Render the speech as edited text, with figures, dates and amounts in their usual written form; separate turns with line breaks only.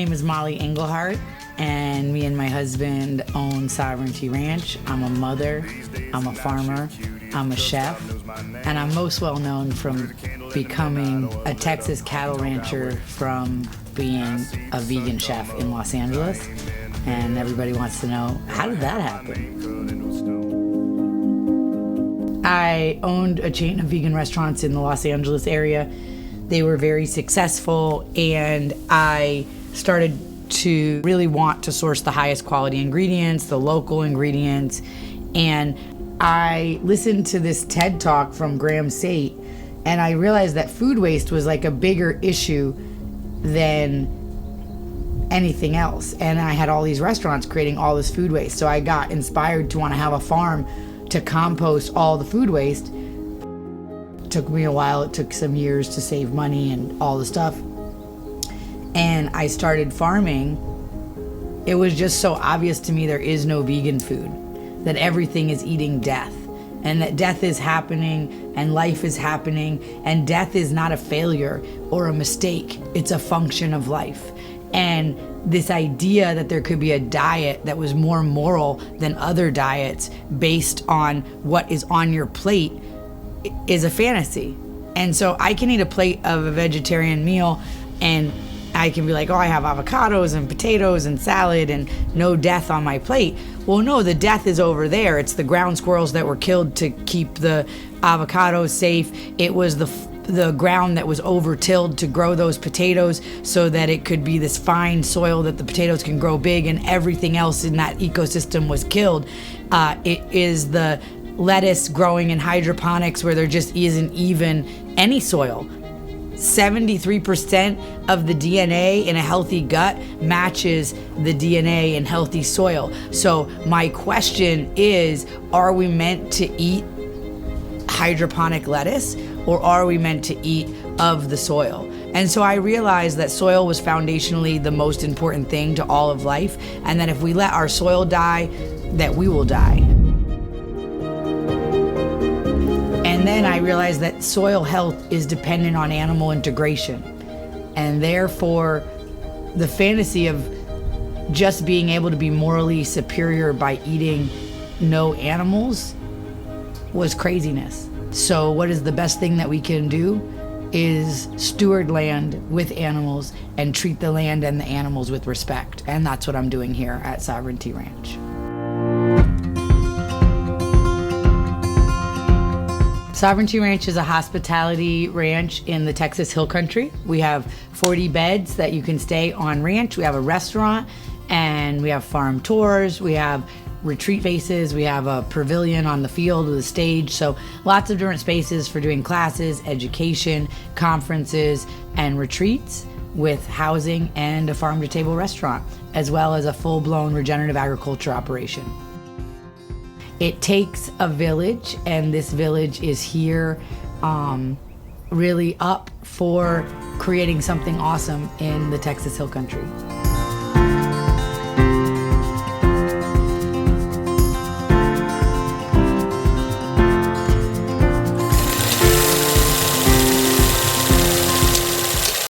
name is Mollie Englehart, and me and my husband own Sovereignty Ranch. I'm a mother, I'm a farmer, I'm a chef, and I'm most well known from becoming a Texas cattle rancher from being a vegan chef in Los Angeles. And everybody wants to know, how did that happen? I owned a chain of vegan restaurants in the Los Angeles area. They were very successful, and I started to really want to source the highest quality ingredients, the local ingredients, and I listened to this TED Talk from Graham Sate, and I realized that food waste was like a bigger issue than anything else. And I had all these restaurants creating all this food waste, so I got inspired to want to have a farm to compost all the food waste. It took me a while, it took some years to save money and all the stuff. And I started farming. It was just so obvious to me there is no vegan food, that everything is eating death, and that death is happening and life is happening, and death is not a failure or a mistake, it's a function of life. And this idea that there could be a diet that was more moral than other diets based on what is on your plate is a fantasy. And so I can eat a plate of a vegetarian meal and I can be like, oh, I have avocados and potatoes and salad and no death on my plate. Well, no, the death is over there. It's the ground squirrels that were killed to keep the avocados safe. It was the ground that was over-tilled to grow those potatoes so that it could be this fine soil that the potatoes can grow big, and everything else in that ecosystem was killed. It is the lettuce growing in hydroponics where there just isn't even any soil. 73% of the DNA in a healthy gut matches the DNA in healthy soil. So my question is, are we meant to eat hydroponic lettuce, or are we meant to eat of the soil? And so I realized that soil was foundationally the most important thing to all of life, and that if we let our soil die, that we will die. And then I realized that soil health is dependent on animal integration. And therefore, the fantasy of just being able to be morally superior by eating no animals was craziness. So what is the best thing that we can do is steward land with animals and treat the land and the animals with respect. And that's what I'm doing here at Sovereignty Ranch. Sovereignty Ranch is a hospitality ranch in the Texas Hill Country. We have 40 beds that you can stay on ranch. We have a restaurant, and we have farm tours. We have retreat spaces. We have a pavilion on the field with a stage. So lots of different spaces for doing classes, education, conferences, and retreats, with housing and a farm-to-table restaurant, as well as a full-blown regenerative agriculture operation. It takes a village, and this village is here really up for creating something awesome in the Texas Hill Country.